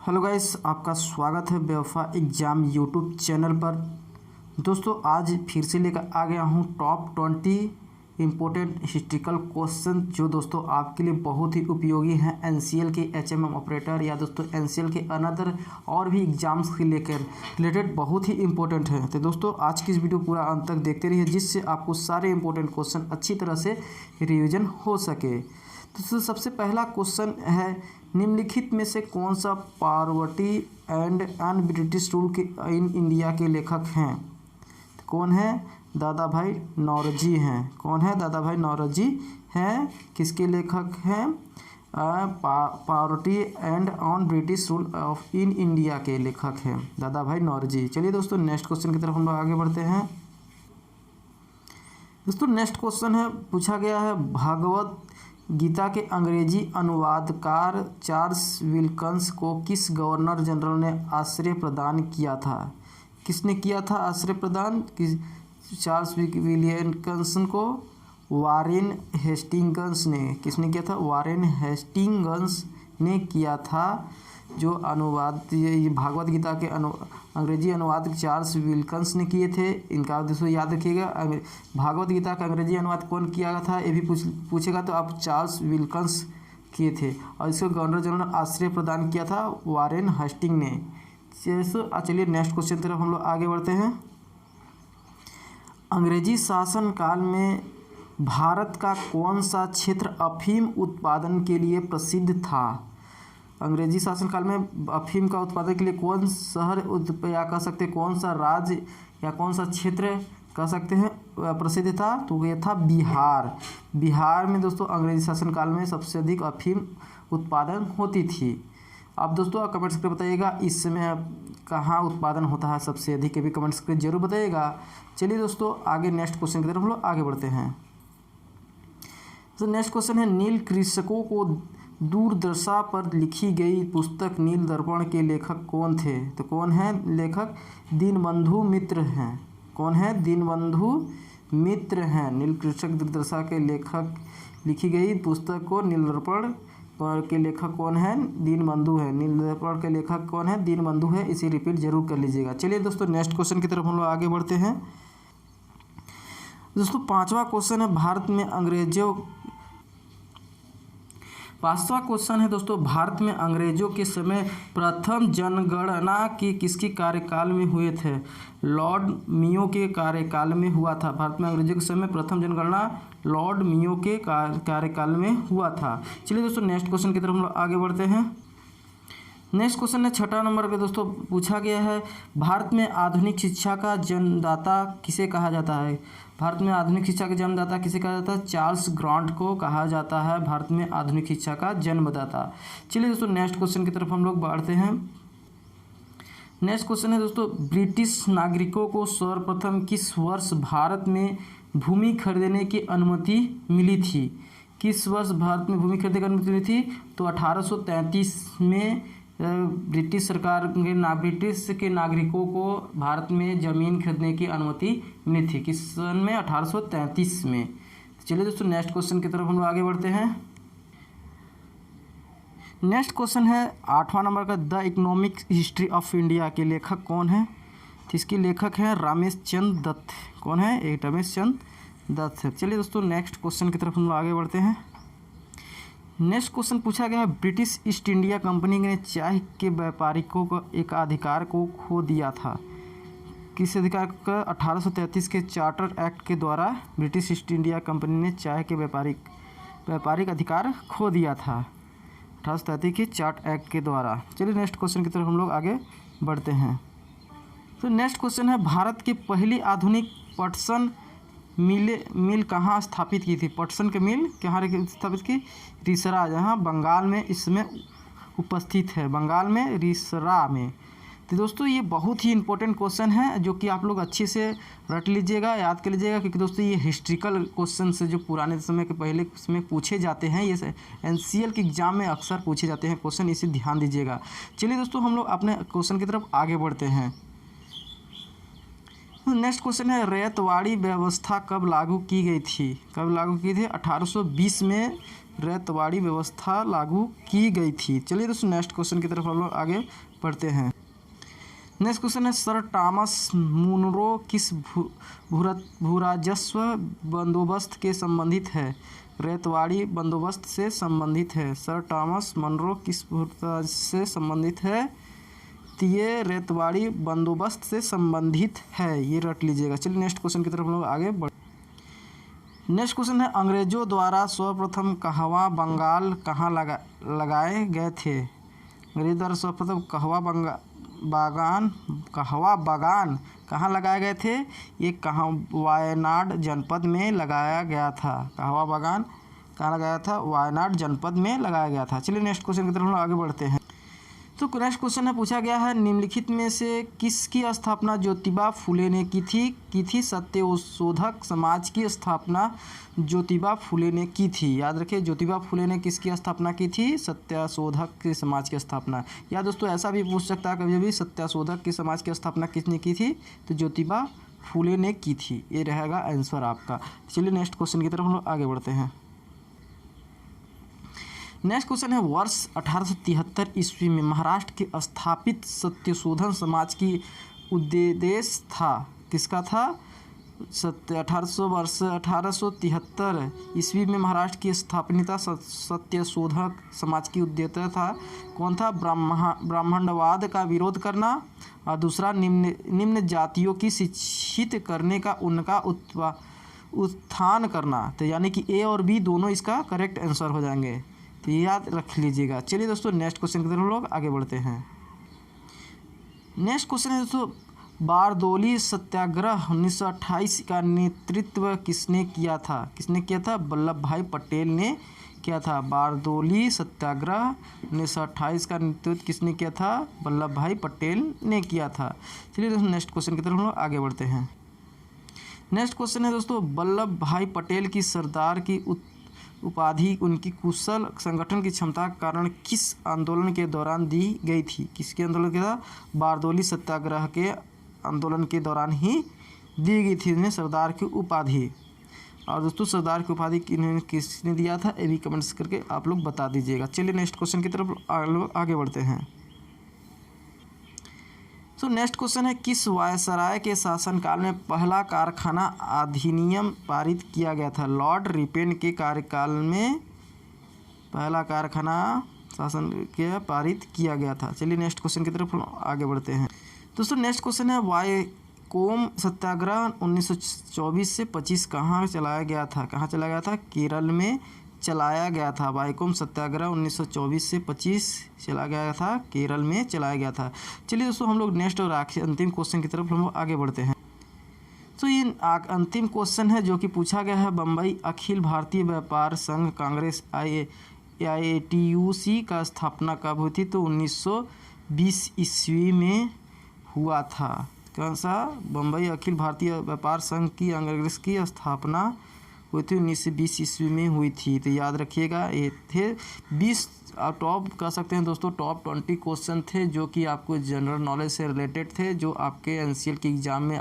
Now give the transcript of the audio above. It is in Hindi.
हेलो गाइस, आपका स्वागत है बेवफा एग्ज़ाम यूट्यूब चैनल पर। दोस्तों आज फिर से लेकर आ गया हूँ टॉप 20 इम्पोर्टेंट हिस्ट्रिकल क्वेश्चन जो दोस्तों आपके लिए बहुत ही उपयोगी हैं एनसीएल के एचएमएम ऑपरेटर या दोस्तों एनसीएल के अनदर और भी एग्ज़ाम्स के लेकर रिलेटेड बहुत ही इंपॉर्टेंट है। तो दोस्तों आज की इस वीडियो पूरा अंत तक देखते रहिए जिससे आपको सारे इंपॉर्टेंट क्वेश्चन अच्छी तरह से रिविजन हो सके। तो सबसे पहला क्वेश्चन है, निम्नलिखित में से कौन सा poverty and un British rule के इन इंडिया के लेखक हैं? तो कौन है? दादा भाई नौरोजी हैं। कौन है? दादा भाई नौरोजी हैं। किसके लेखक हैं? Poverty and on British rule of in India के लेखक हैं दादा भाई नौरोजी। चलिए दोस्तों नेक्स्ट क्वेश्चन की तरफ हम लोग आगे बढ़ते हैं। दोस्तों नेक्स्ट क्वेश्चन है, पूछा गया है भगवत गीता के अंग्रेजी अनुवादकार चार्ल्स विल्किंस को किस गवर्नर जनरल ने आश्रय प्रदान किया था? किसने किया था आश्रय प्रदान? चार्ल्स विल्किंस को वारेन हेस्टिंग्स ने। किसने किया था? वारेन हेस्टिंग्स ने किया था। जो अनुवाद ये भागवत गीता के अंग्रेजी अनुवाद चार्ल्स विल्किंस ने किए थे। इनका दोस्तों याद रखिएगा, भागवत गीता का अंग्रेजी अनुवाद कौन किया था ये भी पूछेगा तो आप चार्ल्स विल्किंस किए थे। और इसको गवर्नर जनरल आश्रय प्रदान किया था वारेन हेस्टिंग ने। चलिए नेक्स्ट क्वेश्चन तरफ हम लोग आगे बढ़ते हैं। अंग्रेजी शासन काल में भारत का कौन सा क्षेत्र अफीम उत्पादन के लिए प्रसिद्ध था? अंग्रेजी शासनकाल में अफीम का उत्पादन के लिए कौन शहर या कह सकते कौन सा राज्य या कौन सा क्षेत्र कह सकते हैं प्रसिद्ध था? तो ये था बिहार। बिहार में दोस्तों अंग्रेजी शासनकाल में सबसे अधिक अफीम उत्पादन होती थी। अब दोस्तों कमेंट्स करके बताइएगा इस समय कहाँ उत्पादन होता है सबसे अधिक, ये भी कमेंट्स करके जरूर बताइएगा। चलिए दोस्तों आगे नेक्स्ट क्वेश्चन की तरफ हम लोग आगे बढ़ते हैं। तो नेक्स्ट क्वेश्चन है, नील कृषकों को दूरदर्शा पर लिखी गई पुस्तक नील दर्पण के लेखक कौन थे? तो कौन है लेखक? दीनबंधु मित्र हैं। कौन है? दीनबंधु मित्र हैं। नील कृषक दूरदर्शा के लेखक लिखी गई पुस्तक को नील दर्पण के लेखक कौन है? दीनबंधु है। नील दर्पण के लेखक कौन है? दीनबंधु है। इसे रिपीट जरूर कर लीजिएगा। चलिए दोस्तों नेक्स्ट क्वेश्चन की तरफ हम लोग आगे बढ़ते हैं। दोस्तों पांचवा क्वेश्चन है, पांचवा क्वेश्चन है दोस्तों, भारत में अंग्रेजों के समय प्रथम जनगणना किसके कार्यकाल में हुए थे? लॉर्ड मियो के कार्यकाल में हुआ था। भारत में अंग्रेजों के समय प्रथम जनगणना लॉर्ड मियो के कार्यकाल में हुआ था। चलिए दोस्तों नेक्स्ट क्वेश्चन की तरफ हम लोग आगे बढ़ते हैं। नेक्स्ट क्वेश्चन है छठा नंबर पे दोस्तों, पूछा गया है भारत में आधुनिक शिक्षा का जन्मदाता किसे कहा जाता है? भारत में आधुनिक शिक्षा का जन्मदाता किसे कहा जाता है? चार्ल्स ग्रांट को कहा जाता है भारत में आधुनिक शिक्षा का जन्मदाता। चलिए दोस्तों नेक्स्ट क्वेश्चन की तरफ हम लोग बढ़ते हैं। नेक्स्ट क्वेश्चन है दोस्तों, ब्रिटिश नागरिकों को सर्वप्रथम किस वर्ष भारत में भूमि खरीदने की अनुमति मिली थी? किस वर्ष भारत में भूमि खरीदने की अनुमति मिली थी? तो 1833 में ब्रिटिश के नागरिकों को भारत में ज़मीन खरीदने की अनुमति मिली थी। किस सन में? 1833 में। चलिए दोस्तों नेक्स्ट क्वेश्चन की तरफ हम लोग आगे बढ़ते हैं। नेक्स्ट क्वेश्चन है आठवां नंबर का, the economic history of India के लेखक कौन है? तो इसके लेखक हैं रमेश चंद्र दत्त। कौन है? एक रमेश चंद्र दत्त है। चलिए दोस्तों नेक्स्ट क्वेश्चन की तरफ हम लोग आगे बढ़ते हैं। नेक्स्ट क्वेश्चन पूछा गया है, ब्रिटिश ईस्ट इंडिया कंपनी ने चाय के व्यापारिकों को एक अधिकार को खो दिया था। किस अधिकार का? 1833 के चार्टर एक्ट के द्वारा ब्रिटिश ईस्ट इंडिया कंपनी ने चाय के व्यापारिक अधिकार खो दिया था 1833 के चार्ट एक्ट के द्वारा। चलिए नेक्स्ट क्वेश्चन की तरफ हम लोग आगे बढ़ते हैं। तो नेक्स्ट क्वेश्चन है, भारत की पहली आधुनिक पटसन मिल कहाँ स्थापित की थी? पटसन के मिल कहाँ स्थापित की? रिसरा, जहाँ बंगाल में इसमें उपस्थित है, बंगाल में रिसरा में। तो दोस्तों ये बहुत ही इंपॉर्टेंट क्वेश्चन है जो कि आप लोग अच्छे से रट लीजिएगा, याद कर लीजिएगा, क्योंकि दोस्तों ये हिस्ट्रिकल क्वेश्चन से जो पुराने समय के पहले उसमें पूछे जाते हैं, ये एनसीएल के एग्जाम में अक्सर पूछे जाते हैं क्वेश्चन, इसे ध्यान दीजिएगा। चलिए दोस्तों हम लोग अपने क्वेश्चन की तरफ आगे बढ़ते हैं। नेक्स्ट क्वेश्चन है, रैयतवाड़ी व्यवस्था कब लागू की गई थी? कब लागू की थी? 1820 में रैतवाड़ी व्यवस्था लागू की गई थी। चलिए दोस्तों नेक्स्ट क्वेश्चन की तरफ हम लोग आगे बढ़ते हैं। नेक्स्ट क्वेश्चन है सर टॉमस मुनरो किस भूराजस्व बंदोबस्त के संबंधित है? रैतवाड़ी बंदोबस्त से संबंधित है। सर टॉमस मुनरो किस भूराजस्व से संबंधित है? तो ये रैतवाड़ी बंदोबस्त से संबंधित है, ये रट लीजिएगा। चलिए नेक्स्ट क्वेश्चन की तरफ हम लोग आगे बढ़। नेक्स्ट क्वेश्चन है अंग्रेजों द्वारा सर्वप्रथम कहवा बंगाल कहाँ लगाए गए थे? अंग्रेजों द्वारा सर्वप्रथम कहवा बागान कहाँ लगाए गए थे? ये कहाँ वायनाड जनपद में लगाया गया था। कहवा बागान कहाँ लगाया था? वायनाड जनपद में लगाया गया था। चलिए नेक्स्ट क्वेश्चन की तरफ हम लोग आगे बढ़ते हैं। तो नेक्स्ट क्वेश्चन है पूछा गया है निम्नलिखित में से किसकी स्थापना ज्योतिबा फुले ने की थी? सत्यशोधक समाज की स्थापना ज्योतिबा फुले ने की थी। याद रखिए ज्योतिबा फुले ने किसकी स्थापना की थी? सत्यशोधक के समाज की स्थापना। या दोस्तों ऐसा भी पूछ सकता है कभी भी सत्यशोधक के समाज की स्थापना किसने की थी? तो ज्योतिबा फुले ने की थी। ये रहेगा आंसर आपका। चलिए नेक्स्ट क्वेश्चन की तरफ हम लोग आगे बढ़ते हैं। नेक्स्ट क्वेश्चन है वर्ष 1873 ईस्वी में महाराष्ट्र के स्थापित सत्यशोधन समाज की उद्देश्य था किसका था? 1873 ईस्वी में महाराष्ट्र की स्थापना सत्यशोधक समाज की उद्देश्य था। कौन था? ब्राह्मणवाद का विरोध करना और दूसरा निम्न जातियों की शिक्षित करने का उनका उत्थान करना। तो यानी कि ए और बी दोनों इसका करेक्ट आंसर हो जाएंगे, तो याद रख लीजिएगा। चलिए दोस्तों नेक्स्ट क्वेश्चन की तरफ हम लोग आगे बढ़ते हैं। नेक्स्ट क्वेश्चन है दोस्तों बारदोली सत्याग्रह 1928 का नेतृत्व किसने किया था? किसने किया था? वल्लभ भाई पटेल ने किया था। बारदोली सत्याग्रह 1928 का नेतृत्व किसने किया था? वल्लभ भाई पटेल ने किया था। चलिए दोस्तों नेक्स्ट क्वेश्चन की तरफ हम लोग आगे बढ़ते हैं। नेक्स्ट क्वेश्चन है दोस्तों वल्लभ भाई पटेल की सरदार की उपाधि उनकी कुशल संगठन की क्षमता के कारण किस आंदोलन के दौरान दी गई थी? किसके आंदोलन के दौरान? बारदोली सत्याग्रह के आंदोलन के दौरान ही दी गई थी उन्हें सरदार की उपाधि। और दोस्तों सरदार की उपाधि किसने दिया था? ये भी कमेंट्स करके आप लोग बता दीजिएगा। चलिए नेक्स्ट क्वेश्चन की तरफ आगे बढ़ते हैं। तो नेक्स्ट क्वेश्चन है किस वायसराय के शासनकाल में पहला कारखाना अधिनियम पारित किया गया था? लॉर्ड रिपेन के कार्यकाल में पहला कारखाना शासन के पारित किया गया था। चलिए नेक्स्ट क्वेश्चन की तरफ आगे बढ़ते हैं। दोस्तों नेक्स्ट क्वेश्चन है वायकोम सत्याग्रह 1924 से 25 कहाँ चलाया गया था? कहाँ चलाया गया था? केरल में चलाया गया था। वायकोम सत्याग्रह 1924 से 25 चला गया था, केरल में चलाया गया था। चलिए दोस्तों हम लोग नेक्स्ट और अंतिम क्वेश्चन की तरफ हम लोग आगे बढ़ते हैं। तो ये अंतिम क्वेश्चन है जो कि पूछा गया है बम्बई अखिल भारतीय व्यापार संघ कांग्रेस AITUC का स्थापना कब हुई थी? तो 1920 ईस्वी में हुआ था। कौन सा? बम्बई अखिल भारतीय व्यापार संघ की कांग्रेस की स्थापना हुई थी 1920 ईस्वी में हुई थी। तो याद रखिएगा ये थे 20 टॉप कह सकते हैं दोस्तों टॉप 20 क्वेश्चन थे जो कि आपको जनरल नॉलेज से रिलेटेड थे, जो आपके NCL के एग्ज़ाम में